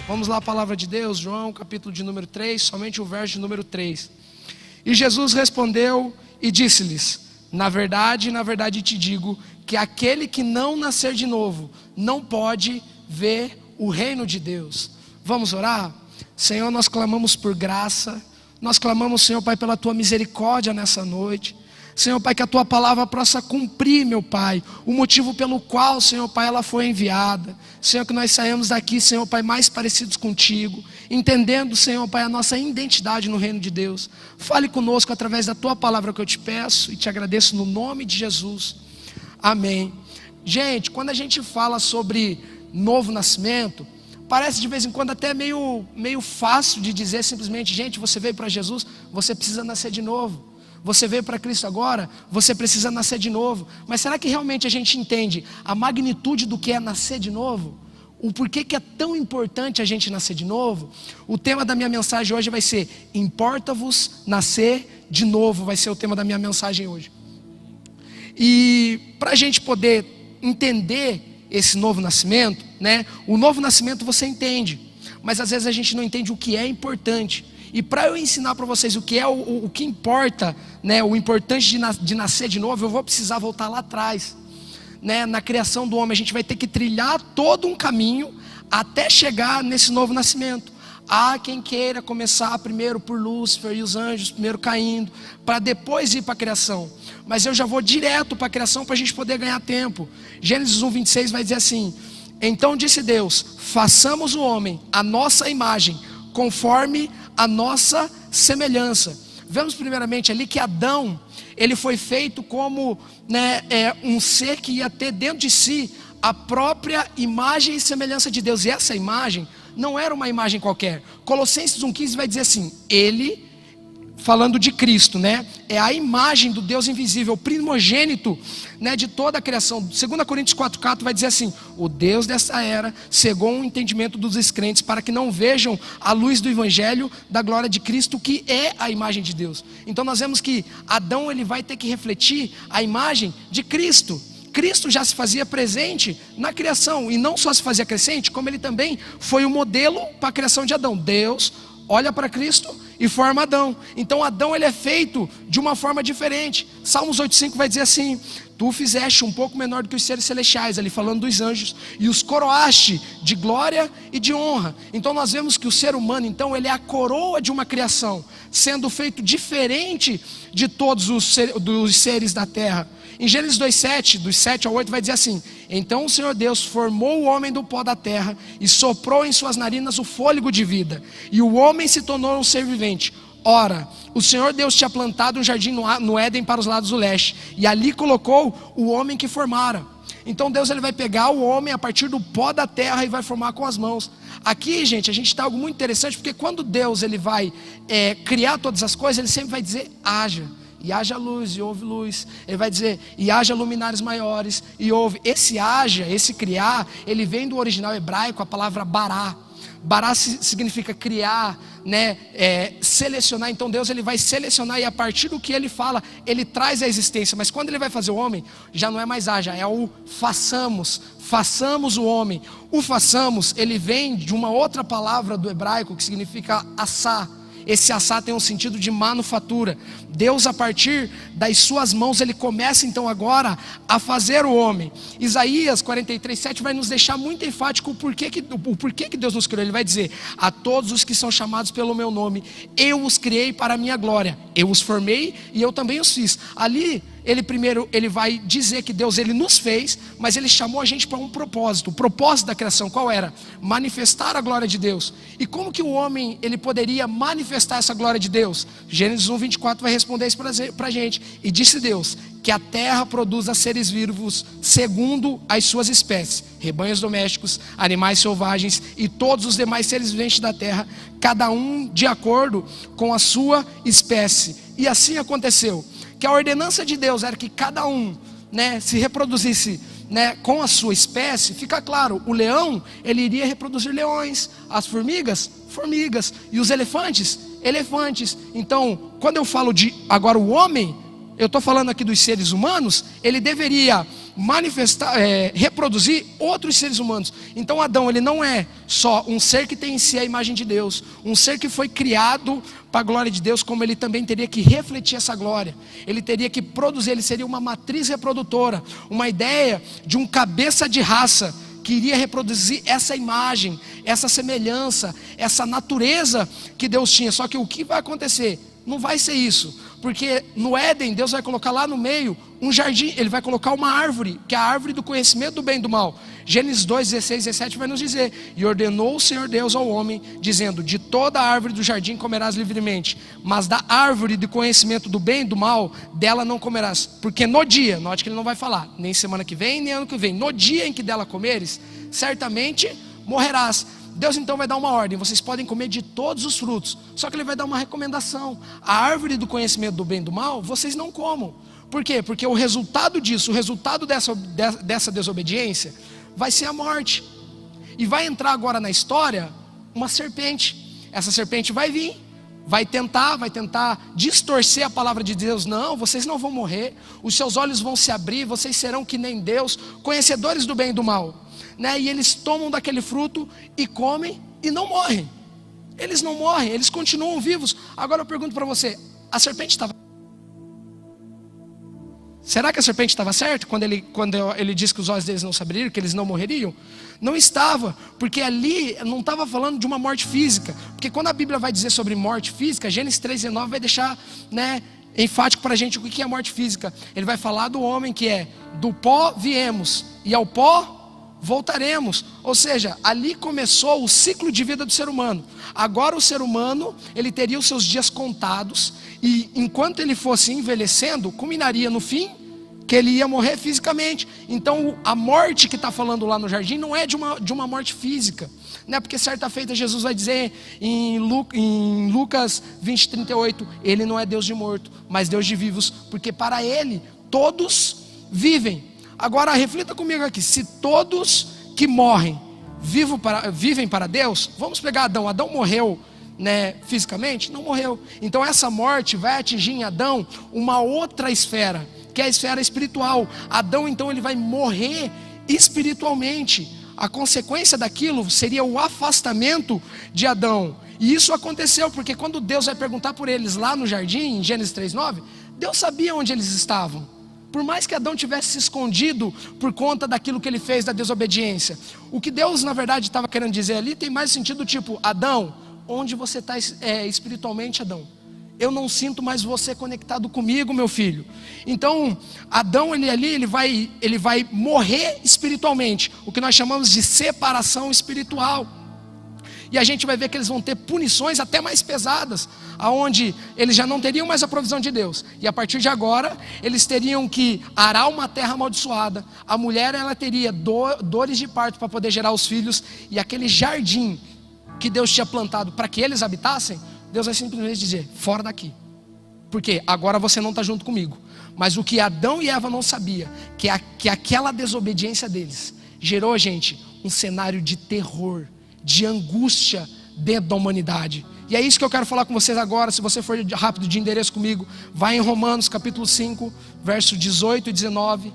Vamos lá, a palavra de Deus, João, capítulo de número 3, somente o verso de número 3. E Jesus respondeu e disse-lhes: na verdade te digo, que aquele que não nascer de novo, não pode ver o reino de Deus. Vamos orar? Senhor, nós clamamos por graça, nós clamamos, Senhor Pai, pela Tua misericórdia nessa noite. Senhor Pai, que a Tua palavra possa cumprir, meu Pai, o motivo pelo qual, Senhor Pai, ela foi enviada. Senhor, que nós saímos daqui, Senhor Pai, mais parecidos contigo, entendendo, Senhor Pai, a nossa identidade no reino de Deus. Fale conosco através da Tua palavra que eu te peço e te agradeço no nome de Jesus. Amém. Gente, quando a gente fala sobre novo nascimento, parece de vez em quando até meio fácil de dizer simplesmente: gente, você veio para Jesus, você precisa nascer de novo. Você veio para Cristo agora, você precisa nascer de novo. Mas será que realmente a gente entende a magnitude do que é nascer de novo? O porquê que é tão importante a gente nascer de novo? O tema da minha mensagem hoje vai ser: importa-vos nascer de novo. Vai ser o tema da minha mensagem hoje. E para a gente poder entender esse novo nascimento, né? O novo nascimento você entende, mas às vezes a gente não entende o que é importante. E para eu ensinar para vocês o que é o que importa, né, o importante de nascer de novo, eu vou precisar voltar lá atrás, né, na criação do homem. A gente vai ter que trilhar todo um caminho até chegar nesse novo nascimento. Há quem queira começar primeiro por Lúcifer e os anjos, primeiro caindo, para depois ir para a criação. Mas eu já vou direto para a criação para a gente poder ganhar tempo. Gênesis 1:26 vai dizer assim: então disse Deus, façamos o homem à nossa imagem, conforme a nossa semelhança. Vemos primeiramente ali que Adão, ele foi feito como, né, um ser que ia ter dentro de si a própria imagem e semelhança de Deus. E essa imagem não era uma imagem qualquer. Colossenses 1:15 vai dizer assim: ele, falando de Cristo, né, é a imagem do Deus invisível, o primogênito, né, de toda a criação. 2 Coríntios 4:4 vai dizer assim: o Deus dessa era cegou o entendimento dos descrentes, para que não vejam a luz do evangelho da glória de Cristo, que é a imagem de Deus. Então nós vemos que Adão, ele vai ter que refletir a imagem de Cristo. Cristo já se fazia presente na criação, e não só se fazia presente, como ele também foi o modelo para a criação de Adão. Deus olha para Cristo e forma Adão. Então Adão, ele é feito de uma forma diferente. Salmos 8:5 vai dizer assim: tu o fizeste um pouco menor do que os seres celestiais, ali falando dos anjos, e os coroaste de glória e de honra. Então nós vemos que o ser humano, então, ele é a coroa de uma criação, sendo feito diferente de todos dos seres da terra. Em Gênesis 2:7, dos 7 ao 8, vai dizer assim: então o Senhor Deus formou o homem do pó da terra e soprou em suas narinas o fôlego de vida, e o homem se tornou um ser vivente. Ora, o Senhor Deus tinha plantado um jardim no Éden para os lados do leste, e ali colocou o homem que formara. Então Deus, ele vai pegar o homem a partir do pó da terra e vai formar com as mãos. Aqui, gente, a gente está algo muito interessante, porque quando Deus, ele vai criar todas as coisas, ele sempre vai dizer: haja. E haja luz, e houve luz. Ele vai dizer: e haja luminares maiores, e houve. Esse haja, esse criar, ele vem do original hebraico, a palavra bará. Bará significa criar, né, selecionar. Então Deus, ele vai selecionar, e a partir do que ele fala, ele traz a existência. Mas quando ele vai fazer o homem, já não é mais haja, é o façamos. Façamos o homem. O façamos, ele vem de uma outra palavra do hebraico que significa assá. Esse assá tem um sentido de manufatura. Deus, a partir das suas mãos, ele começa então agora a fazer o homem. Isaías 43:7 vai nos deixar muito enfático o porquê que Deus nos criou. Ele vai dizer: a todos os que são chamados pelo meu nome, eu os criei para a minha glória. Eu os formei e eu também os fiz. Ali, ele vai dizer que Deus, ele nos fez, mas ele chamou a gente para um propósito. O propósito da criação qual era? Manifestar a glória de Deus. E como que o homem, ele poderia manifestar essa glória de Deus? Gênesis 1:24 vai responder isso para a gente. E disse Deus que a terra produza seres vivos segundo as suas espécies, rebanhos domésticos, animais selvagens e todos os demais seres viventes da terra, cada um de acordo com a sua espécie. E assim aconteceu, que a ordenança de Deus era que cada um né, se reproduzisse, né, com a sua espécie, fica claro, o leão, ele iria reproduzir leões, as formigas, formigas, e os elefantes, elefantes. Então, quando eu falo de agora o homem, eu estou falando aqui dos seres humanos, ele deveria manifestar, reproduzir outros seres humanos. Então Adão, ele não é só um ser que tem em si a imagem de Deus, um ser que foi criado para a glória de Deus, como ele também teria que refletir essa glória, ele teria que produzir, ele seria uma matriz reprodutora, uma ideia de um cabeça de raça, que iria reproduzir essa imagem, essa semelhança, essa natureza que Deus tinha. Só que o que vai acontecer? Não vai ser isso, porque no Éden Deus vai colocar lá no meio um jardim, ele vai colocar uma árvore, que é a árvore do conhecimento do bem e do mal. Gênesis 2, 16, 17 vai nos dizer: e ordenou o Senhor Deus ao homem, dizendo: de toda a árvore do jardim comerás livremente, mas da árvore do conhecimento do bem e do mal, dela não comerás, porque no dia, note que ele não vai falar, nem semana que vem, nem ano que vem, no dia em que dela comeres, certamente morrerás. Deus então vai dar uma ordem: vocês podem comer de todos os frutos. Só que ele vai dar uma recomendação: a árvore do conhecimento do bem e do mal, vocês não comam. Por quê? Porque o resultado disso, o resultado dessa desobediência, vai ser a morte. E vai entrar agora na história uma serpente. Essa serpente vai vir, vai tentar distorcer a palavra de Deus. Não, vocês não vão morrer, os seus olhos vão se abrir, vocês serão que nem Deus, conhecedores do bem e do mal, né? E eles tomam daquele fruto e comem e não morrem. Eles não morrem, eles continuam vivos. Agora eu pergunto para você: a serpente estava... Será que a serpente estava certa quando ele disse que os olhos deles não se abririam, que eles não morreriam? Não estava, porque ali não estava falando de uma morte física. Porque quando a Bíblia vai dizer sobre morte física, Gênesis 3:19 vai deixar, né, enfático para a gente o que é morte física. Ele vai falar do homem que é: do pó viemos e ao pó voltaremos. Ou seja, ali começou o ciclo de vida do ser humano. Agora o ser humano, ele teria os seus dias contados, e enquanto ele fosse envelhecendo, culminaria no fim que ele ia morrer fisicamente. Então a morte que está falando lá no jardim não é de uma morte física, né? Porque certa feita Jesus vai dizer em Lucas 20:38, ele não é Deus de morto, mas Deus de vivos, porque para ele todos vivem. Agora reflita comigo aqui: se todos que morrem vivem para Deus, vamos pegar Adão. Adão morreu, né, fisicamente? Não morreu. Então essa morte vai atingir em Adão uma outra esfera, que é a esfera espiritual. Adão então ele vai morrer espiritualmente. A consequência daquilo seria o afastamento de Adão. E isso aconteceu porque quando Deus vai perguntar por eles lá no jardim, em Gênesis 3:9, Deus sabia onde eles estavam. Por mais que Adão tivesse se escondido por conta daquilo que ele fez, da desobediência, o que Deus na verdade estava querendo dizer ali tem mais sentido, tipo: Adão, onde você está espiritualmente, Adão? Eu não sinto mais você conectado comigo, meu filho. Então Adão, ele vai morrer espiritualmente, o que nós chamamos de separação espiritual. E a gente vai ver que eles vão ter punições até mais pesadas, aonde eles já não teriam mais a provisão de Deus. E a partir de agora, eles teriam que arar uma terra amaldiçoada. A mulher, ela teria dores de parto para poder gerar os filhos. E aquele jardim que Deus tinha plantado para que eles habitassem, Deus vai simplesmente dizer: fora daqui. Porque agora você não está junto comigo. Mas o que Adão e Eva não sabiam, que aquela desobediência deles gerou, gente, um cenário de terror, de angústia dentro da humanidade. E é isso que eu quero falar com vocês agora. Se você for rápido de endereço comigo, vai em Romanos capítulo 5, versos 18 e 19.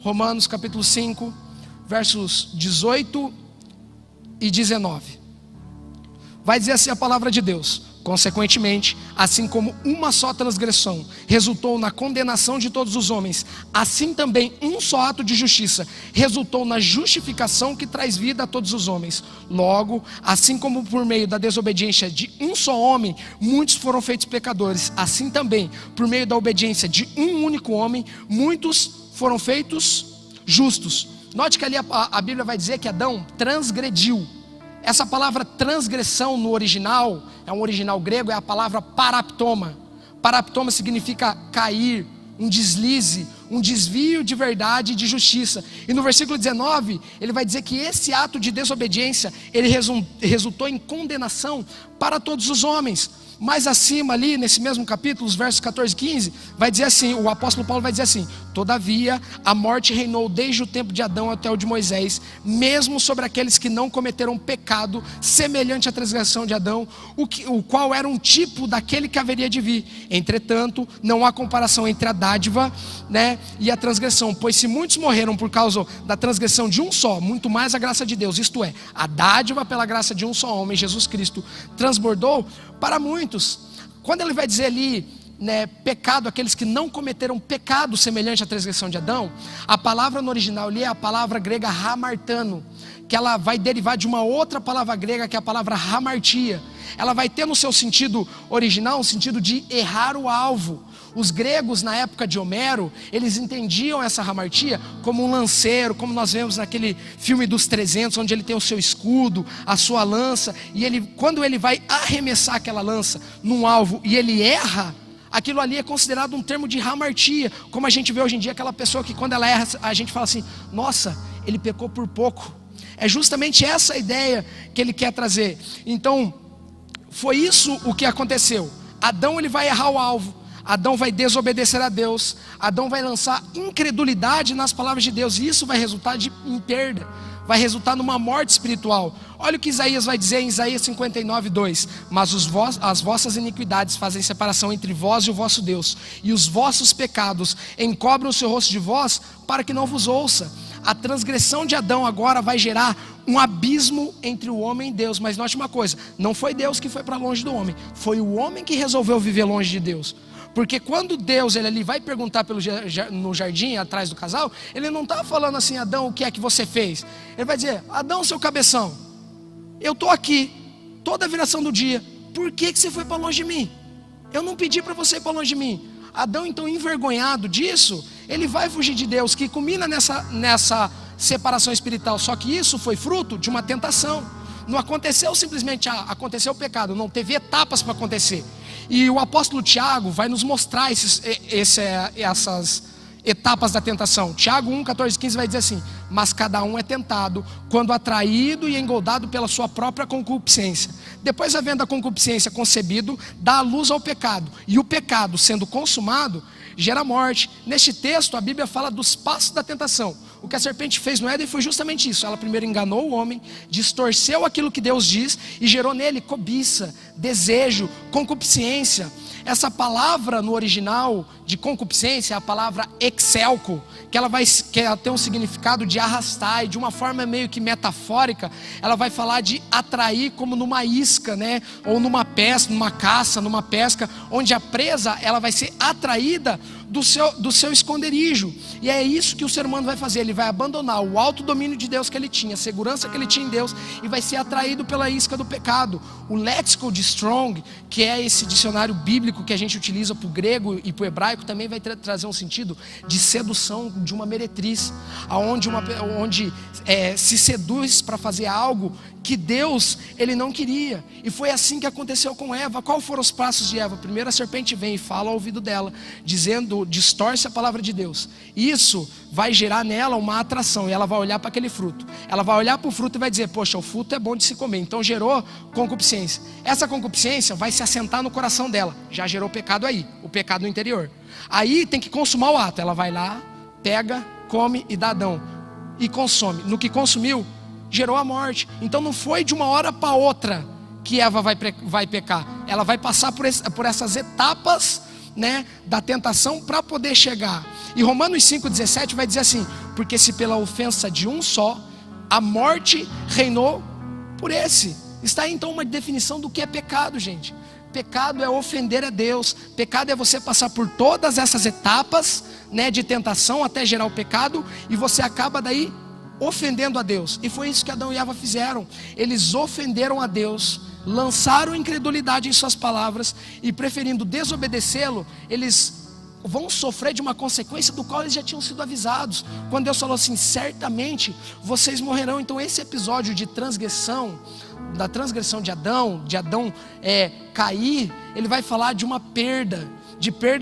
Romanos capítulo 5, versos 18 e 19. Vai dizer assim a palavra de Deus: consequentemente, assim como uma só transgressão resultou na condenação de todos os homens, assim também um só ato de justiça resultou na justificação que traz vida a todos os homens. Logo, assim como por meio da desobediência de um só homem muitos foram feitos pecadores, assim também por meio da obediência de um único homem muitos foram feitos justos. Note que ali a Bíblia vai dizer que Adão transgrediu. Essa palavra transgressão no original, é um original grego, é a palavra paraptoma. Paraptoma significa cair, um deslize, um desvio de verdade e de justiça. E no versículo 19, ele vai dizer que esse ato de desobediência, ele resultou em condenação para todos os homens. mais acima ali, nesse mesmo capítulo, os versos 14 e 15, vai dizer assim, o apóstolo Paulo vai dizer assim: todavia a morte reinou desde o tempo de Adão até o de Moisés, mesmo sobre aqueles que não cometeram pecado semelhante à transgressão de Adão, o qual era um tipo daquele que haveria de vir. Entretanto, não há comparação entre a dádiva, né, e a transgressão, pois se muitos morreram por causa da transgressão de um só, muito mais a graça de Deus, isto é, a dádiva pela graça de um só homem, Jesus Cristo, transbordou para muitos. Quando ele vai dizer ali, né, pecado, aqueles que não cometeram pecado semelhante à transgressão de Adão, a palavra no original ali é a palavra grega hamartano, que ela vai derivar de uma outra palavra grega, que é a palavra hamartia. Ela vai ter no seu sentido original um sentido de errar o alvo. Os gregos na época de Homero, eles entendiam essa hamartia como um lanceiro, como nós vemos naquele filme dos 300, onde ele tem o seu escudo, a sua lança, e ele, quando ele vai arremessar aquela lança num alvo e ele erra, aquilo ali é considerado um termo de hamartia, como a gente vê hoje em dia, aquela pessoa que quando ela erra, a gente fala assim: nossa, ele pecou por pouco. É justamente essa a ideia que ele quer trazer. Então, foi isso o que aconteceu. Adão, ele vai errar o alvo, Adão vai desobedecer a Deus, Adão vai lançar incredulidade nas palavras de Deus, e isso vai resultar em perda, vai resultar numa morte espiritual. Olha o que Isaías vai dizer em Isaías 59:2: mas as vossas iniquidades fazem separação entre vós e o vosso Deus, e os vossos pecados encobrem o seu rosto de vós, para que não vos ouça. A transgressão de Adão agora vai gerar um abismo entre o homem e Deus. Mas note uma coisa, não foi Deus que foi para longe do homem, foi o homem que resolveu viver longe de Deus. Porque quando Deus ele vai perguntar no jardim atrás do casal, ele não está falando assim: Adão, o que é que você fez? Ele vai dizer: Adão, seu cabeção, eu estou aqui toda a viração do dia, por que você foi para longe de mim? Eu não pedi para você ir para longe de mim. Adão, então, envergonhado disso, ele vai fugir de Deus, que culmina nessa separação espiritual. Só que isso foi fruto de uma tentação. Não aconteceu simplesmente, aconteceu o pecado, não teve etapas para acontecer. E o apóstolo Tiago vai nos mostrar essas etapas da tentação. Tiago 1, 14, 15 vai dizer assim: mas cada um é tentado quando atraído e engoldado pela sua própria concupiscência. Depois, havendo a concupiscência concebido, dá a luz ao pecado, e o pecado, sendo consumado, gera morte. Neste texto a Bíblia fala dos passos da tentação. O que a serpente fez no Éden foi justamente isso. Ela primeiro enganou o homem, distorceu aquilo que Deus diz e gerou nele cobiça, desejo, concupiscência. Essa palavra no original de concupiscência é a palavra exelco, que ela tem um significado de arrastar, e de uma forma meio que metafórica, ela vai falar de atrair, como numa isca, né? Ou numa pesca, numa caça, numa pesca, onde a presa ela vai ser atraída do seu esconderijo. E é isso que o ser humano vai fazer. Ele vai abandonar o autodomínio de Deus que ele tinha, a segurança que ele tinha em Deus, e vai ser atraído pela isca do pecado. O léxico de Strong, que é esse dicionário bíblico que a gente utiliza para o grego e para o hebraico, também vai trazer um sentido de sedução, de uma meretriz, onde se seduz para fazer algo que Deus ele não queria. E foi assim que aconteceu com Eva. Qual foram os passos de Eva? Primeiro, a serpente vem e fala ao ouvido dela, distorce a palavra de Deus. Isso vai gerar nela uma atração, e ela vai olhar para aquele fruto. Ela vai olhar para o fruto e vai dizer: poxa, o fruto é bom de se comer. Então gerou concupiscência. Essa concupiscência vai se assentar no coração dela. Já gerou pecado aí, o pecado no interior. Aí tem que consumar o ato. Ela vai lá, pega, come e dá Adão, e consome. No que consumiu, gerou a morte. Então não foi de uma hora para outra que Eva vai pecar. Ela vai passar por essas etapas, né, da tentação para poder chegar. E Romanos 5,17 vai dizer assim: porque se pela ofensa de um só a morte reinou por esse. Está aí então uma definição do que é pecado, gente. Pecado é ofender a Deus. Pecado é você passar por todas essas etapas, né, de tentação até gerar o pecado, e você acaba daí ofendendo a Deus. E foi isso que Adão e Eva fizeram. Eles ofenderam a Deus, lançaram incredulidade em suas palavras, e preferindo desobedecê-lo, eles vão sofrer de uma consequência do qual eles já tinham sido avisados. Quando Deus falou assim: certamente vocês morrerão. Então esse episódio de transgressão, da transgressão de Adão cair, ele vai falar de uma perda,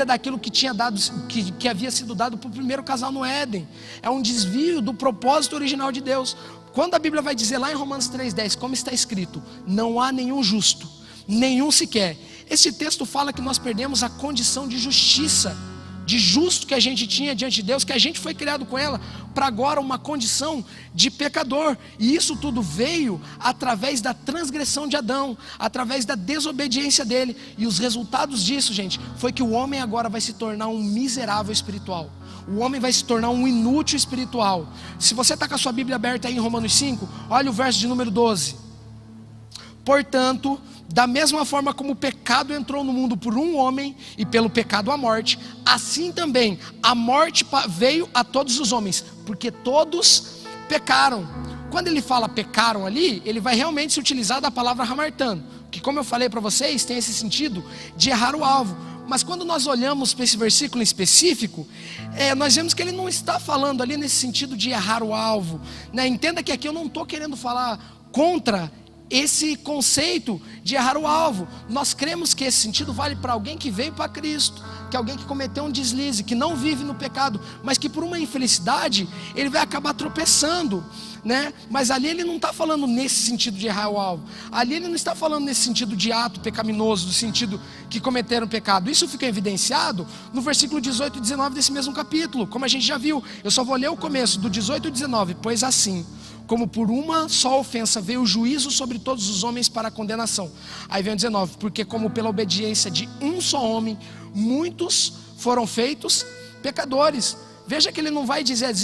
daquilo que tinha dado, que havia sido dado para o primeiro casal no Éden. É um desvio do propósito original de Deus. Quando a Bíblia vai dizer lá em Romanos 3,10, como está escrito: não há nenhum justo, nenhum sequer, Esse texto fala que nós perdemos a condição de justiça, de justo que a gente tinha diante de Deus, que a gente foi criado com ela, para agora uma condição de pecador. E isso tudo veio através da transgressão de Adão, através da desobediência dele. E os resultados disso, gente, foi que o homem agora vai se tornar um miserável espiritual. O homem vai se tornar um inútil espiritual. Se você está com a sua Bíblia aberta aí em Romanos 5, olha o verso de número 12. Portanto, da mesma forma como o pecado entrou no mundo por um homem, e pelo pecado a morte, assim também a morte veio a todos os homens, porque todos pecaram. Quando ele fala pecaram ali, ele vai realmente se utilizar da palavra hamartano, que, como eu falei para vocês, tem esse sentido de errar o alvo. Mas quando nós olhamos para esse versículo em específico, nós vemos que ele não está falando ali nesse sentido de errar o alvo, né? Entenda que aqui eu não estou querendo falar contra esse conceito de errar o alvo. Nós cremos que esse sentido vale para alguém que veio para Cristo, que é alguém que cometeu um deslize, que não vive no pecado, mas que por uma infelicidade ele vai acabar tropeçando, né? Mas ali ele não está falando nesse sentido de errar o alvo. Ali ele não está falando nesse sentido de ato pecaminoso, do sentido que cometeram pecado. Isso fica evidenciado no versículo 18 e 19 desse mesmo capítulo, como a gente já viu. Eu só vou ler o começo do 18 e 19. Pois assim como por uma só ofensa veio o juízo sobre todos os homens para a condenação. Aí vem o 19, porque como pela obediência de um só homem, muitos foram feitos pecadores. Veja que ele não vai dizer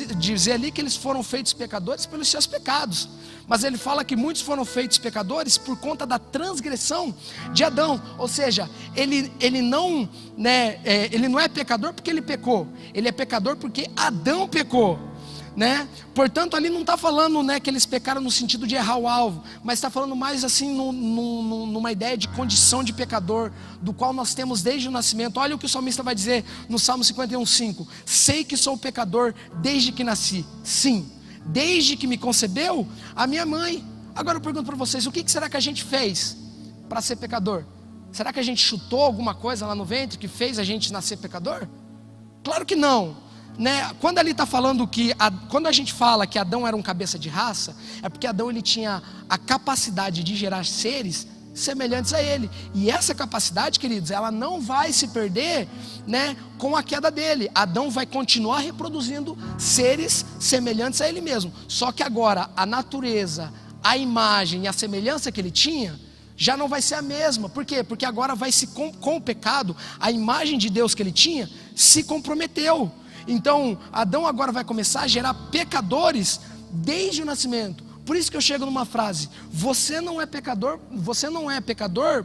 ali que eles foram feitos pecadores pelos seus pecados, mas ele fala que muitos foram feitos pecadores por conta da transgressão de Adão. Ou seja, ele não é pecador porque ele pecou, ele é pecador porque Adão pecou, né? Portanto, ali não está falando, né, que eles pecaram no sentido de errar o alvo, mas está falando mais assim numa ideia de condição de pecador, do qual nós temos desde o nascimento. Olha o que o salmista vai dizer no Salmo 51:5: sei que sou pecador desde que nasci, sim, desde que me concebeu a minha mãe. Agora eu pergunto para vocês, o que será que a gente fez para ser pecador? Será que a gente chutou alguma coisa lá no ventre que fez a gente nascer pecador? Claro que não, né? Quando ali está falando quando a gente fala que Adão era um cabeça de raça, é porque Adão ele tinha a capacidade de gerar seres semelhantes a ele, e essa capacidade, queridos, ela não vai se perder, né, com a queda dele. Adão vai continuar reproduzindo seres semelhantes a ele mesmo, só que agora a natureza, a imagem e a semelhança que ele tinha já não vai ser a mesma. Por quê? Porque agora com o pecado, a imagem de Deus que ele tinha se comprometeu. Então, Adão agora vai começar a gerar pecadores desde o nascimento. Por isso que eu chego numa frase: você não é pecador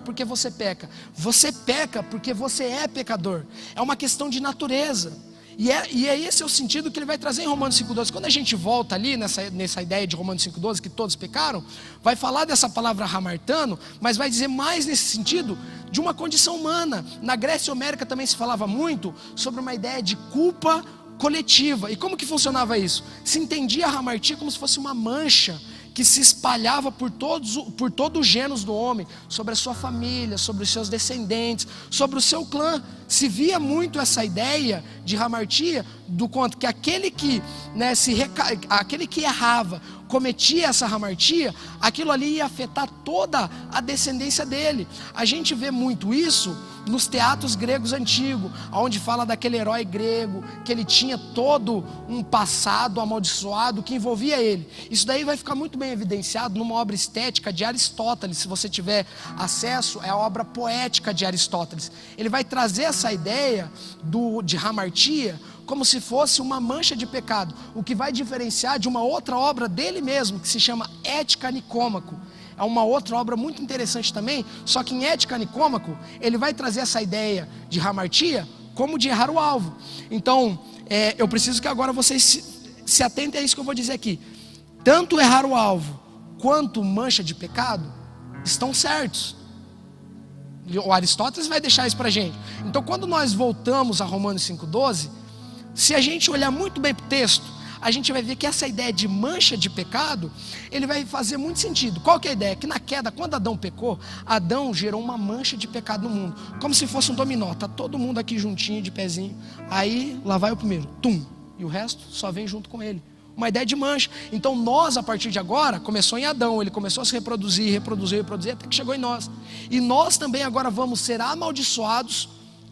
porque você peca. Você peca porque você é pecador. É uma questão de natureza. E esse é o sentido que ele vai trazer em Romanos 5,12. Quando a gente volta ali nessa ideia de Romanos 5,12, que todos pecaram, vai falar dessa palavra hamartano, mas vai dizer mais nesse sentido de uma condição humana. Na Grécia Homérica também se falava muito sobre uma ideia de culpa coletiva. E como que funcionava isso? Se entendia a hamartia como se fosse uma mancha que se espalhava por todo o gênero do homem, sobre a sua família, sobre os seus descendentes, sobre o seu clã. Se via muito essa ideia de hamartia, do quanto que aquele que errava, cometia essa hamartia, aquilo ali ia afetar toda a descendência dele. A gente vê muito isso nos teatros gregos antigos, onde fala daquele herói grego, que ele tinha todo um passado amaldiçoado que envolvia ele. Isso daí vai ficar muito bem evidenciado numa obra estética de Aristóteles. Se você tiver acesso, é a obra poética de Aristóteles. Ele vai trazer essa ideia de hamartia como se fosse uma mancha de pecado, o que vai diferenciar de uma outra obra dele mesmo, que se chama Ética Nicômaco. É uma outra obra muito interessante também, só que em Ética Nicômaco, ele vai trazer essa ideia de hamartia como de errar o alvo. Então, eu preciso que agora vocês se atentem a isso que eu vou dizer aqui. Tanto errar o alvo, quanto mancha de pecado, estão certos. O Aristóteles vai deixar isso pra gente. Então, quando nós voltamos a Romanos 5,12, se a gente olhar muito bem para o texto, a gente vai ver que essa ideia de mancha de pecado, ele vai fazer muito sentido. Qual que é a ideia? Que na queda, quando Adão pecou, Adão gerou uma mancha de pecado no mundo, como se fosse um dominó. Está todo mundo aqui juntinho, de pezinho. Aí, lá vai o primeiro, tum, e o resto só vem junto com ele. uma ideia de mancha. Então nós, a partir de agora, começou em Adão, ele começou a se reproduzir, até que chegou em nós. E nós também agora vamos ser amaldiçoados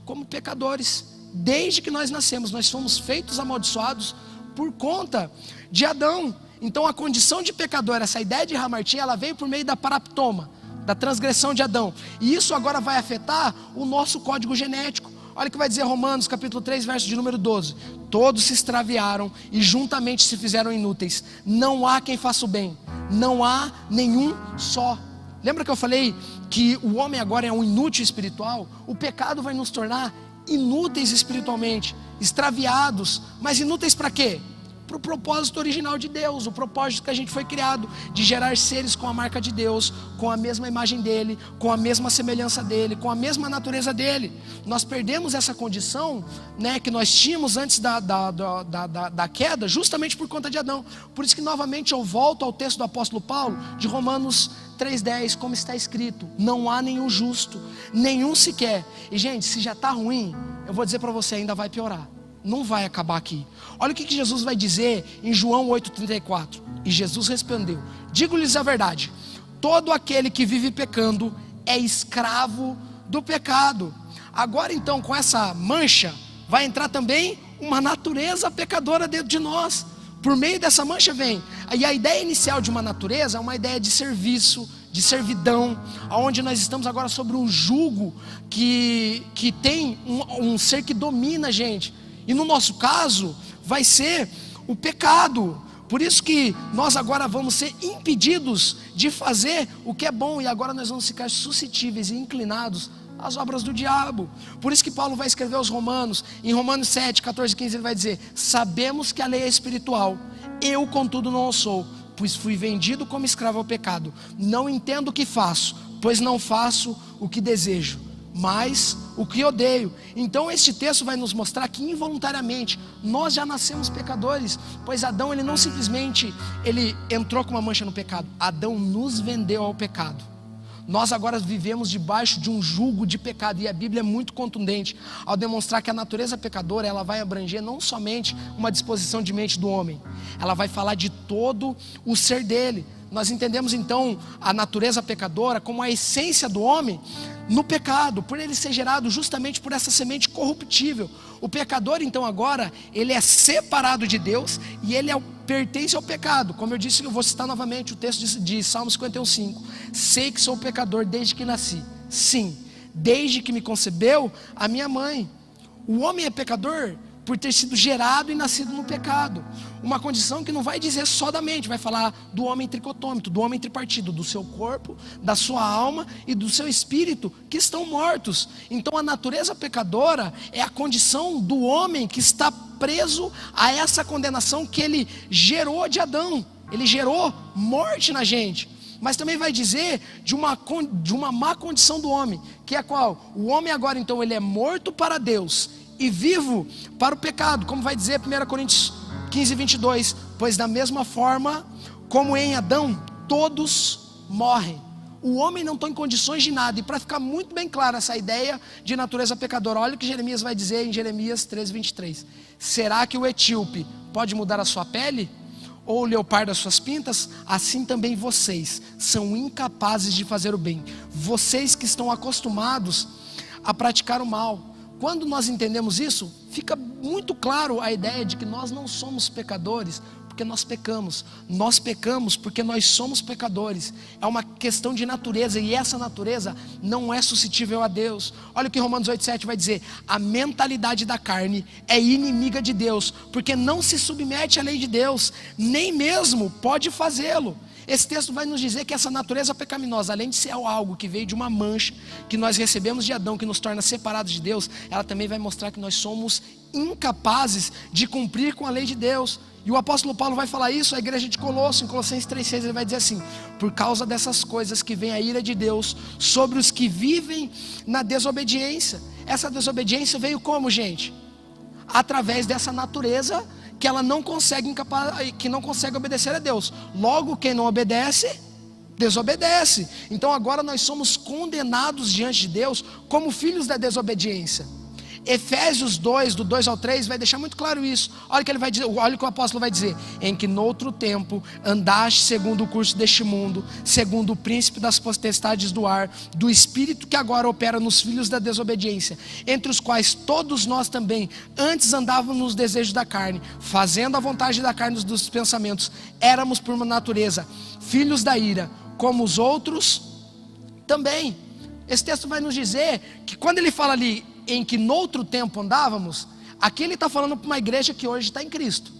como pecadores. Desde que nós nascemos, nós fomos feitos amaldiçoados por conta de Adão. Então a condição de pecador, essa ideia de hamartia, ela veio por meio da paraptoma, da transgressão de Adão. E isso agora vai afetar o nosso código genético. Olha o que vai dizer Romanos capítulo 3, verso de número 12. Todos se extraviaram e juntamente se fizeram inúteis. Não há quem faça o bem, não há nenhum só. Lembra que eu falei que o homem agora é um inútil espiritual? O pecado vai nos tornar inúteis espiritualmente, extraviados. Mas inúteis para quê? Para o propósito original de Deus, o propósito que a gente foi criado, de gerar seres com a marca de Deus, com a mesma imagem dele, com a mesma semelhança dele, com a mesma natureza dele. Nós perdemos essa condição, né, que nós tínhamos antes da queda, justamente por conta de Adão. Por isso que novamente eu volto ao texto do apóstolo Paulo, de Romanos 3,10, como está escrito: não há nenhum justo, nenhum sequer. E gente, se já está ruim, eu vou dizer para você, ainda vai piorar. Não vai acabar aqui. Olha o que Jesus vai dizer em João 8,34. E Jesus respondeu: digo-lhes a verdade, todo aquele que vive pecando é escravo do pecado. Agora então, com essa mancha, vai entrar também uma natureza pecadora dentro de nós. Por meio dessa mancha vem. E a ideia inicial de uma natureza é uma ideia de serviço, de servidão, onde nós estamos agora sobre um jugo que tem um ser que domina a gente. E no nosso caso, vai ser o pecado. Por isso que nós agora vamos ser impedidos de fazer o que é bom. E agora nós vamos ficar suscetíveis e inclinados às obras do diabo. Por isso que Paulo vai escrever aos Romanos, em Romanos 7, 14 e 15, ele vai dizer: sabemos que a lei é espiritual, eu contudo não o sou, pois fui vendido como escravo ao pecado. Não entendo o que faço, pois não faço o que desejo, mas o que odeio. Então este texto vai nos mostrar que involuntariamente nós já nascemos pecadores, pois Adão, ele não simplesmente ele entrou com uma mancha no pecado, Adão nos vendeu ao pecado. Nós agora vivemos debaixo de um jugo de pecado, e a Bíblia é muito contundente ao demonstrar que a natureza pecadora, ela vai abranger não somente uma disposição de mente do homem, ela vai falar de todo o ser dele. Nós entendemos então a natureza pecadora como a essência do homem no pecado, por ele ser gerado justamente por essa semente corruptível. O pecador então agora, ele é separado de Deus e ele pertence ao pecado. Como eu disse, eu vou citar novamente o texto de Salmos 51,5. Sei que sou pecador desde que nasci, sim, desde que me concebeu a minha mãe. O homem é pecador por ter sido gerado e nascido no pecado. Uma condição que não vai dizer só da mente, vai falar do homem tricotômico, do homem tripartido, do seu corpo, da sua alma e do seu espírito, que estão mortos. Então a natureza pecadora é a condição do homem que está preso a essa condenação que ele gerou de Adão. Ele gerou morte na gente. Mas também vai dizer de uma má condição do homem, que é qual? O homem agora então ele é morto para Deus e vivo para o pecado, como vai dizer 1 Coríntios 15, 22, pois da mesma forma como em Adão todos morrem. O homem não está em condições de nada. E para ficar muito bem clara essa ideia de natureza pecadora, olha o que Jeremias vai dizer em Jeremias 13, 23. Será que o etíope pode mudar a sua pele? Ou o leopardo as suas pintas? Assim também vocês são incapazes de fazer o bem, vocês que estão acostumados a praticar o mal. Quando nós entendemos isso, fica muito claro a ideia de que nós não somos pecadores porque nós pecamos. Nós pecamos porque nós somos pecadores. É uma questão de natureza, e essa natureza não é suscetível a Deus. Olha o que Romanos 8,7 vai dizer: a mentalidade da carne é inimiga de Deus, porque não se submete à lei de Deus, nem mesmo pode fazê-lo. Esse texto vai nos dizer que essa natureza pecaminosa, além de ser algo que veio de uma mancha que nós recebemos de Adão, que nos torna separados de Deus, ela também vai mostrar que nós somos incapazes de cumprir com a lei de Deus. E o apóstolo Paulo vai falar isso à igreja de Colosso, em Colossenses 3,6, ele vai dizer assim: por causa dessas coisas que vem a ira de Deus sobre os que vivem na desobediência. Essa desobediência veio como, gente? Através dessa natureza que ela não consegue obedecer a Deus. Logo, quem não obedece, desobedece. Então agora nós somos condenados diante de Deus como filhos da desobediência. Efésios 2, do 2 ao 3, vai deixar muito claro isso. Olha o que ele vai dizer, olha o que o apóstolo vai dizer: em que noutro tempo andaste segundo o curso deste mundo, segundo o príncipe das potestades do ar, do espírito que agora opera nos filhos da desobediência, entre os quais todos nós também antes andávamos nos desejos da carne, fazendo a vontade da carne dos pensamentos. Éramos por natureza filhos da ira, como os outros também. Esse texto vai nos dizer que quando ele fala ali em que noutro tempo andávamos, aqui ele está falando para uma igreja que hoje está em Cristo.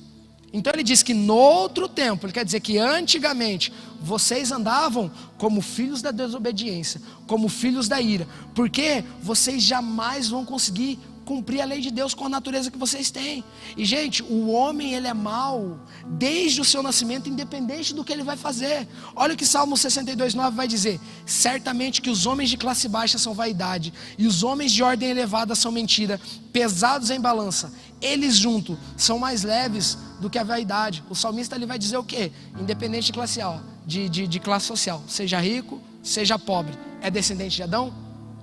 Então ele diz que noutro tempo, ele quer dizer que antigamente vocês andavam como filhos da desobediência, como filhos da ira, porque vocês jamais vão conseguir cumprir a lei de Deus com a natureza que vocês têm. E gente, o homem ele é mau desde o seu nascimento, independente do que ele vai fazer. Olha o que Salmo 62:9 vai dizer: certamente que os homens de classe baixa são vaidade, e os homens de ordem elevada são mentira, pesados em balança, eles juntos são mais leves do que a vaidade. O salmista ele vai dizer o quê? Independente de classe, de classe social, seja rico, seja pobre, é descendente de Adão?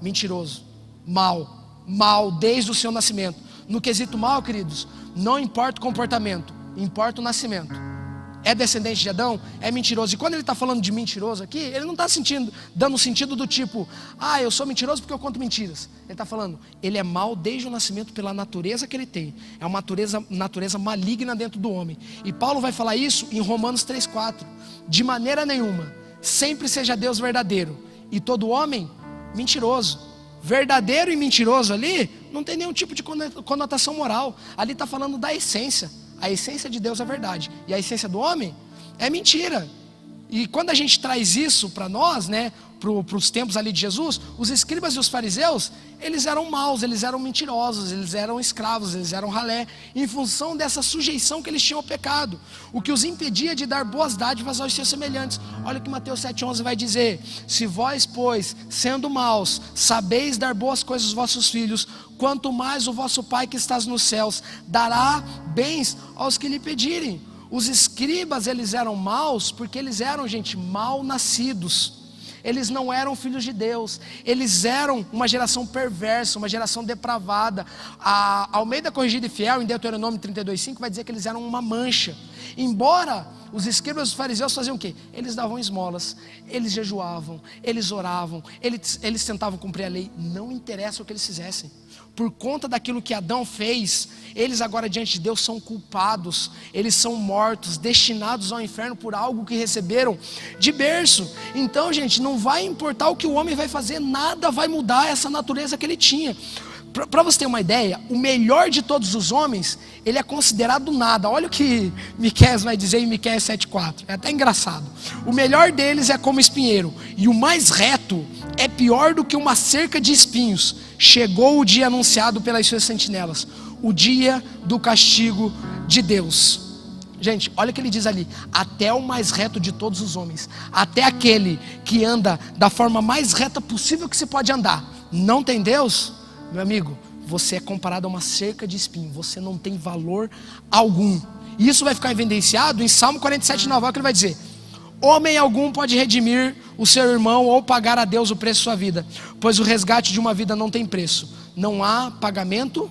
Mentiroso, mal desde o seu nascimento. No quesito mal, queridos, não importa o comportamento, importa o nascimento. É descendente de Adão? É mentiroso. E quando ele está falando de mentiroso aqui, ele não está dando sentido do tipo, eu sou mentiroso porque eu conto mentiras. Ele está falando, ele é mau desde o nascimento pela natureza que ele tem. É uma natureza maligna dentro do homem. E Paulo vai falar isso em Romanos 3:4. De maneira nenhuma, sempre seja Deus verdadeiro e todo homem mentiroso. Verdadeiro e mentiroso ali não tem nenhum tipo de conotação moral. Ali está falando da essência. A essência de Deus é verdade, e a essência do homem é mentira. E quando a gente traz isso para nós, para os tempos ali de Jesus, os escribas e os fariseus, eles eram maus, eles eram mentirosos, eles eram escravos, eles eram ralé, em função dessa sujeição que eles tinham ao pecado, o que os impedia de dar boas dádivas aos seus semelhantes. Olha o que Mateus 7:11 vai dizer: se vós, pois, sendo maus, sabeis dar boas coisas aos vossos filhos, quanto mais o vosso Pai que estás nos céus dará bens aos que lhe pedirem. Os escribas, eles eram maus porque eles eram, gente, mal nascidos. Eles não eram filhos de Deus. Eles eram uma geração perversa, uma geração depravada. A Almeida Corrigida e Fiel, em Deuteronômio 32:5, vai dizer que eles eram uma mancha. Embora os escribas e os fariseus faziam o quê? Eles davam esmolas, eles jejuavam, eles oravam, eles tentavam cumprir a lei. Não interessa o que eles fizessem. Por conta daquilo que Adão fez, eles agora diante de Deus são culpados, eles são mortos, destinados ao inferno por algo que receberam de berço. Então, gente, não vai importar o que o homem vai fazer, nada vai mudar essa natureza que ele tinha. Para você ter uma ideia, o melhor de todos os homens, ele é considerado nada. Olha o que Miqueias vai dizer em Miqueias 7:4, é até engraçado. O melhor deles é como espinheiro, e o mais reto é pior do que uma cerca de espinhos. Chegou o dia anunciado pelas suas sentinelas, o dia do castigo de Deus. Gente, olha o que ele diz ali: até o mais reto de todos os homens, até aquele que anda da forma mais reta possível que se pode andar, não tem Deus. Meu amigo, você é comparado a uma cerca de espinho, você não tem valor algum. E isso vai ficar evidenciado em Salmo 47:9, olha o que ele vai dizer: homem algum pode redimir o seu irmão ou pagar a Deus o preço de sua vida, pois o resgate de uma vida não tem preço, não há pagamento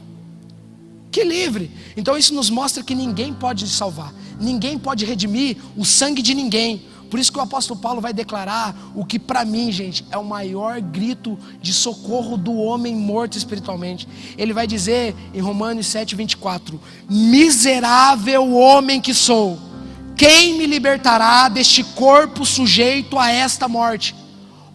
que livre. Então isso nos mostra que ninguém pode salvar, ninguém pode redimir o sangue de ninguém. Por isso que o apóstolo Paulo vai declarar o que para mim, gente, é o maior grito de socorro do homem morto espiritualmente. Ele vai dizer em Romanos 7:24: miserável homem que sou, quem me libertará deste corpo sujeito a esta morte?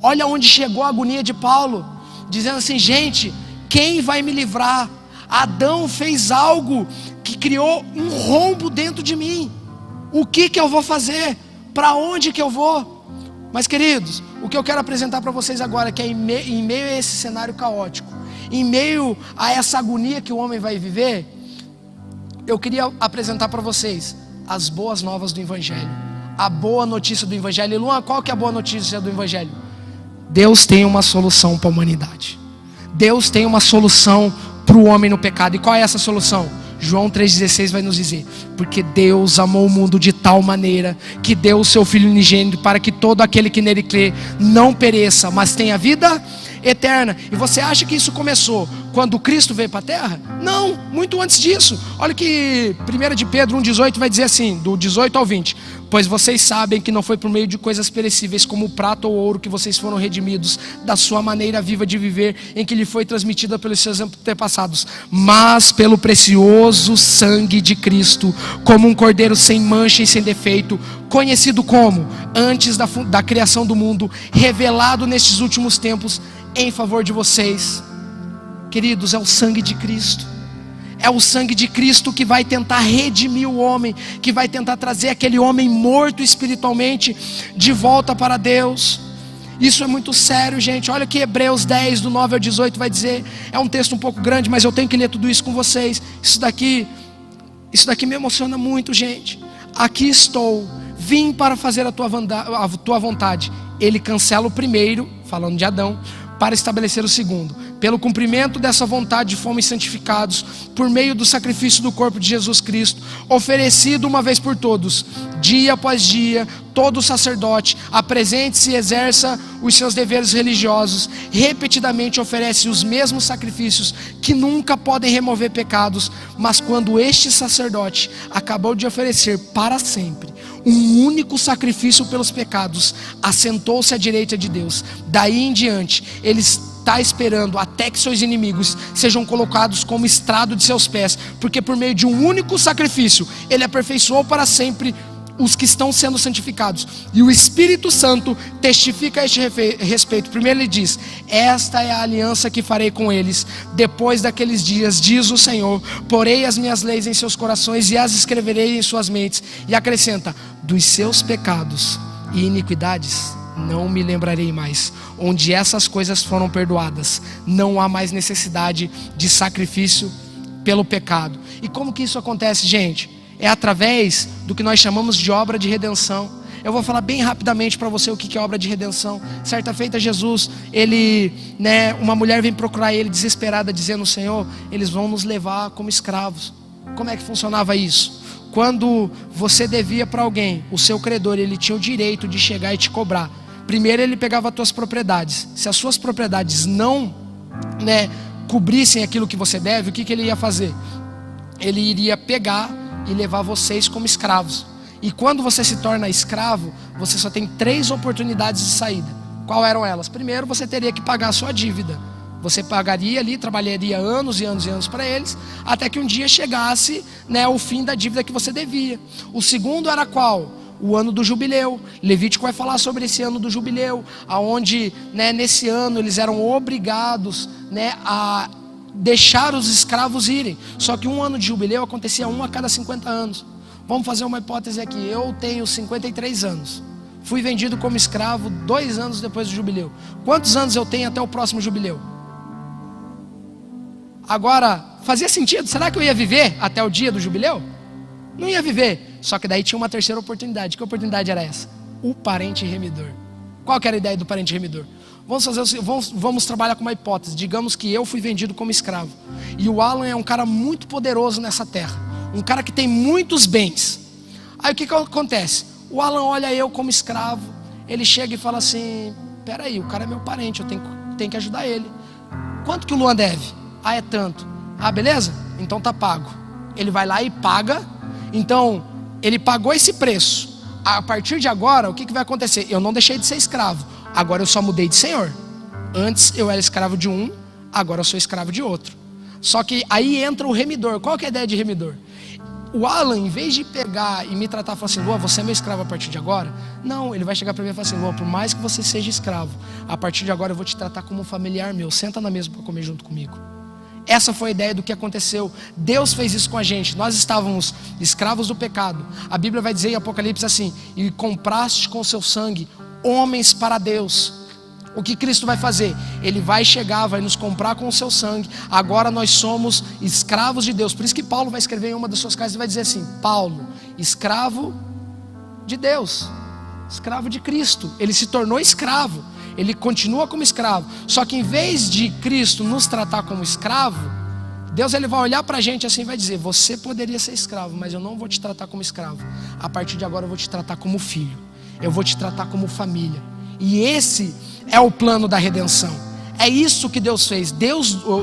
Olha onde chegou a agonia de Paulo, dizendo assim: gente, quem vai me livrar? Adão fez algo que criou um rombo dentro de mim. O que eu vou fazer? Para onde que eu vou? Mas, queridos, o que eu quero apresentar para vocês agora é que em meio a esse cenário caótico, em meio a essa agonia que o homem vai viver, eu queria apresentar para vocês as boas novas do Evangelho, a boa notícia do Evangelho. E Luan, qual que é a boa notícia do Evangelho? Deus tem uma solução para a humanidade. Deus tem uma solução para o homem no pecado. E qual é essa solução? João 3,16 vai nos dizer: porque Deus amou o mundo de tal maneira que deu o seu Filho unigênito, para que todo aquele que nele crê não pereça, mas tenha vida eterna. E você acha que isso começou quando Cristo veio para a terra? Não, muito antes disso. Olha que 1 de Pedro 1,18 vai dizer assim, do 18 ao 20: pois vocês sabem que não foi por meio de coisas perecíveis como o prata ou ouro que vocês foram redimidos da sua maneira viva de viver, em que lhe foi transmitida pelos seus antepassados, mas pelo precioso sangue de Cristo, como um cordeiro sem mancha e sem defeito, conhecido como antes da criação do mundo, revelado nestes últimos tempos em favor de vocês. Queridos, é o sangue de Cristo. É o sangue de Cristo que vai tentar redimir o homem, que vai tentar trazer aquele homem morto espiritualmente de volta para Deus. Isso é muito sério, gente. Olha que Hebreus 10, do 9 ao 18 vai dizer. É um texto um pouco grande, mas eu tenho que ler tudo isso com vocês. Isso daqui me emociona muito, gente. Aqui estou, vim para fazer a tua vontade. Ele cancela o primeiro, falando de Adão, para estabelecer o segundo. Pelo cumprimento dessa vontade fomos santificados por meio do sacrifício do corpo de Jesus Cristo, oferecido uma vez por todos, dia após dia. Todo sacerdote apresente-se e exerça os seus deveres religiosos, repetidamente oferece os mesmos sacrifícios que nunca podem remover pecados, mas quando este sacerdote acabou de oferecer para sempre um único sacrifício pelos pecados, assentou-se à direita de Deus. Daí em diante ele está esperando até que seus inimigos sejam colocados como estrado de seus pés, porque por meio de um único sacrifício ele aperfeiçoou para sempre os que estão sendo santificados. E o Espírito Santo testifica a este respeito. Primeiro ele diz: esta é a aliança que farei com eles depois daqueles dias, diz o Senhor, porei as minhas leis em seus corações e as escreverei em suas mentes. E acrescenta: dos seus pecados e iniquidades não me lembrarei mais. Onde essas coisas foram perdoadas, não há mais necessidade de sacrifício pelo pecado. E como que isso acontece, gente? É através do que nós chamamos de obra de redenção. Eu vou falar bem rapidamente para você o que é obra de redenção. Certa feita Jesus, uma mulher vem procurar ele desesperada, dizendo: Senhor, eles vão nos levar como escravos. Como é que funcionava isso? Quando você devia para alguém, o seu credor, ele tinha o direito de chegar e te cobrar. Primeiro ele pegava as tuas propriedades. Se as suas propriedades não cobrissem aquilo que você deve, o que ele ia fazer? Ele iria pegar e levar vocês como escravos. E quando você se torna escravo, você só tem 3 oportunidades de saída. Qual eram elas? Primeiro, você teria que pagar a sua dívida. Você pagaria ali, trabalharia anos e anos e anos para eles, até que um dia chegasse o fim da dívida que você devia. O segundo era qual? O ano do jubileu. Levítico vai falar sobre esse ano do jubileu, aonde nesse ano eles eram obrigados a deixar os escravos irem. Só que um ano de jubileu acontecia um a cada 50 anos. Vamos fazer uma hipótese aqui. Eu tenho 53 anos. Fui vendido como escravo 2 anos depois do jubileu. Quantos anos eu tenho até o próximo jubileu? Agora, fazia sentido? Será que eu ia viver até o dia do jubileu? Não ia viver. Só que daí tinha uma terceira oportunidade. Que oportunidade era essa? O parente remidor. Qual que era a ideia do parente remidor? Vamos trabalhar com uma hipótese. Digamos que eu fui vendido como escravo. E o Alan é um cara muito poderoso nessa terra. Um cara que tem muitos bens. Aí o que acontece? O Alan olha eu como escravo. Ele chega e fala assim: peraí, o cara é meu parente, eu tenho que ajudar ele. Quanto que o Luan deve? Ah, é tanto. Ah, beleza? Então tá pago. Ele vai lá e paga. Então, ele pagou esse preço. A partir de agora, o que vai acontecer? Eu não deixei de ser escravo. Agora eu só mudei de senhor. Antes eu era escravo de um, agora eu sou escravo de outro. Só que aí entra o remidor. Qual que é a ideia de remidor? O Alan, em vez de pegar e me tratar e falar assim: Luan, você é meu escravo a partir de agora? Não, ele vai chegar para mim e falar assim: Luan, por mais que você seja escravo, a partir de agora eu vou te tratar como um familiar meu. Senta na mesa para comer junto comigo. Essa foi a ideia do que aconteceu. Deus fez isso com a gente. Nós estávamos escravos do pecado. A Bíblia vai dizer em Apocalipse assim: e compraste com seu sangue homens para Deus. O que Cristo vai fazer? Ele vai chegar, vai nos comprar com o seu sangue. Agora nós somos escravos de Deus. Por isso que Paulo vai escrever em uma das suas cartas e vai dizer assim: Paulo, escravo de Deus, escravo de Cristo. Ele se tornou escravo. Ele continua como escravo. Só que em vez de Cristo nos tratar como escravo, Deus ele vai olhar para a gente assim e vai dizer: você poderia ser escravo, mas eu não vou te tratar como escravo. A partir de agora eu vou te tratar como filho. Eu vou te tratar como família. E esse é o plano da redenção. É isso que Deus fez.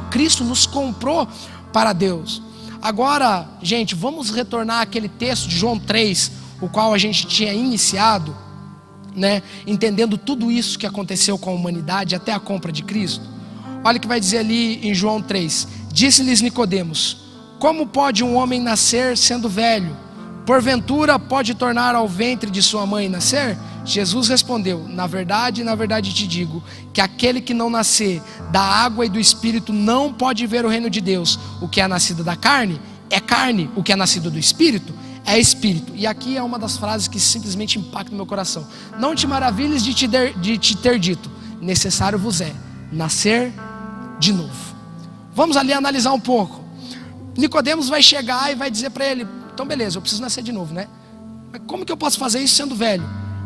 Cristo nos comprou para Deus. Agora, gente, vamos retornar àquele texto de João 3, o qual a gente tinha iniciado, né? Entendendo tudo isso que aconteceu com a humanidade até a compra de Cristo. Olha o que vai dizer ali em João 3. Disse-lhes Nicodemos: como pode um homem nascer sendo velho? Porventura pode tornar ao ventre de sua mãe nascer? Jesus respondeu: na verdade te digo, que aquele que não nascer da água e do Espírito não pode ver o reino de Deus. O que é nascido da carne é carne, o que é nascido do Espírito é Espírito. E aqui é uma das frases que simplesmente impacta o meu coração. Não te maravilhes de te ter dito: necessário vos é nascer de novo. Vamos ali analisar um pouco. Nicodemos vai chegar e vai dizer para ele: então beleza, eu preciso nascer de novo, né? Mas como que eu posso fazer isso sendo velho?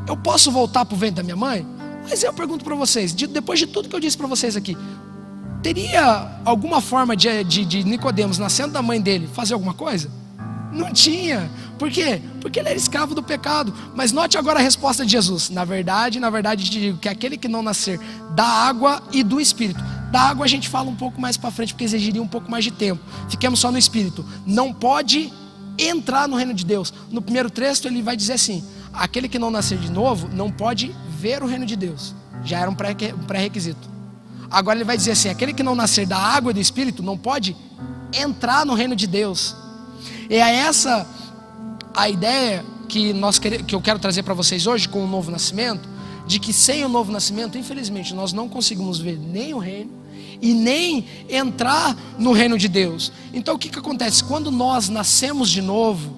Eu posso voltar para o ventre da minha mãe? Mas eu pergunto para vocês, depois de tudo que eu disse para vocês aqui, teria alguma forma de Nicodemos, nascendo da mãe dele, fazer alguma coisa? Não tinha. Por quê? Porque ele era escravo do pecado. Mas note agora a resposta de Jesus: na verdade te digo, que aquele que não nascer da água e do Espírito. Da água a gente fala um pouco mais para frente, porque exigiria um pouco mais de tempo. Fiquemos só no Espírito. Não pode entrar no reino de Deus. No primeiro texto ele vai dizer assim: aquele que não nascer de novo não pode ver o reino de Deus. Já era um pré-requisito. Agora ele vai dizer assim: aquele que não nascer da água e do Espírito não pode entrar no reino de Deus. E é essa a ideia que eu quero trazer para vocês hoje com o novo nascimento, de que sem o novo nascimento, infelizmente, nós não conseguimos ver nem o reino e nem entrar no reino de Deus. Então o que acontece? Quando nós nascemos de novo,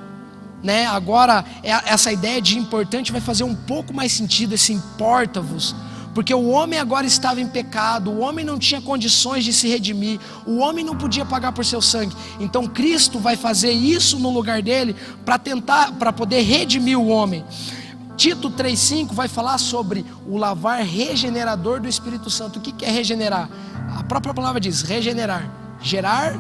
né, agora essa ideia de importante vai fazer um pouco mais sentido, esse importa-vos. Porque o homem agora estava em pecado, o homem não tinha condições de se redimir, o homem não podia pagar por seu sangue. Então Cristo vai fazer isso no lugar dele para poder redimir o homem. Tito 3,5 vai falar sobre o lavar regenerador do Espírito Santo. O que é regenerar? A própria palavra diz regenerar, gerar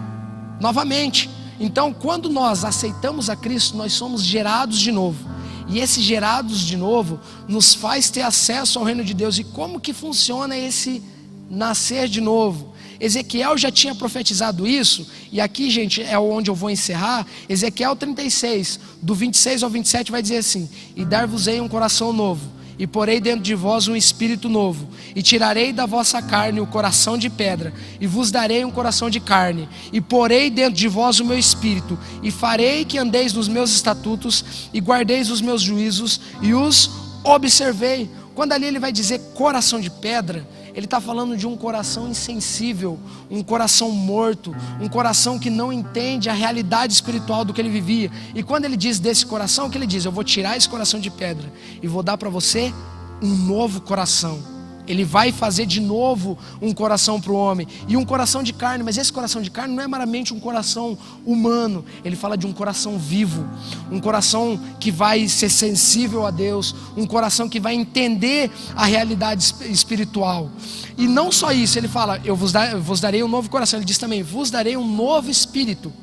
novamente. Então quando nós aceitamos a Cristo, nós somos gerados de novo. E esses gerados de novo nos faz ter acesso ao reino de Deus. E como que funciona esse nascer de novo? Ezequiel já tinha profetizado isso. E aqui, gente, é onde eu vou encerrar. Ezequiel 36, do 26 ao 27 vai dizer assim: e dar-vos-ei um coração novo, e porei dentro de vós um espírito novo, e tirarei da vossa carne o coração de pedra, e vos darei um coração de carne, e porei dentro de vós o meu espírito, e farei que andeis nos meus estatutos, e guardeis os meus juízos, e os observei. Quando ali ele vai dizer coração de pedra, ele está falando de um coração insensível, um coração morto, um coração que não entende a realidade espiritual do que ele vivia. E quando ele diz desse coração, o que ele diz? Eu vou tirar esse coração de pedra e vou dar para você um novo coração. Ele vai fazer de novo um coração para o homem, e um coração de carne. Mas esse coração de carne não é meramente um coração humano. Ele fala de um coração vivo, um coração que vai ser sensível a Deus, um coração que vai entender a realidade espiritual. E não só isso, ele fala: eu vos darei um novo coração. Ele diz também: vos darei um novo espírito.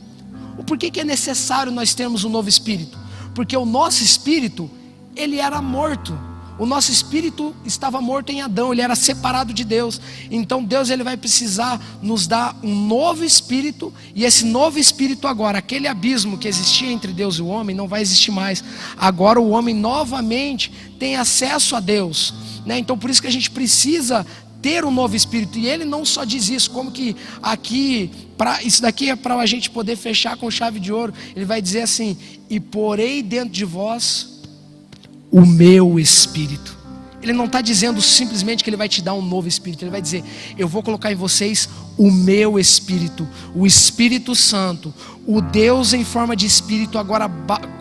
Por que é necessário nós termos um novo espírito? Porque o nosso espírito, ele era morto. O nosso espírito estava morto em Adão, ele era separado de Deus. Então Deus, ele vai precisar nos dar um novo espírito. E esse novo espírito agora, aquele abismo que existia entre Deus e o homem, não vai existir mais. Agora o homem novamente tem acesso a Deus, né? Então por isso que a gente precisa ter um novo espírito. E ele não só diz isso, como que aqui, isso daqui é para a gente poder fechar com chave de ouro. Ele vai dizer assim: e porei dentro de vós o meu espírito. Ele não está dizendo simplesmente que ele vai te dar um novo espírito. Ele vai dizer: eu vou colocar em vocês o meu espírito, o Espírito Santo, o Deus em forma de espírito agora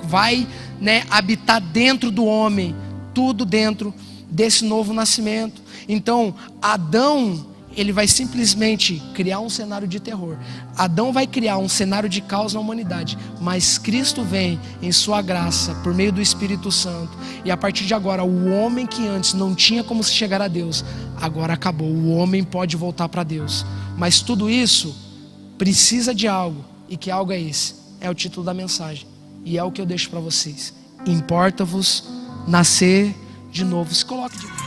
vai, né, habitar dentro do homem. Tudo dentro desse novo nascimento. Então Adão, ele vai simplesmente criar um cenário de terror. Adão vai criar um cenário de caos na humanidade. Mas Cristo vem em sua graça, por meio do Espírito Santo. E a partir de agora, o homem que antes não tinha como se chegar a Deus, agora acabou. O homem pode voltar para Deus. Mas tudo isso precisa de algo. E que algo é esse? É o título da mensagem. E é o que eu deixo para vocês: importa-vos nascer de novo. Se coloque de novo.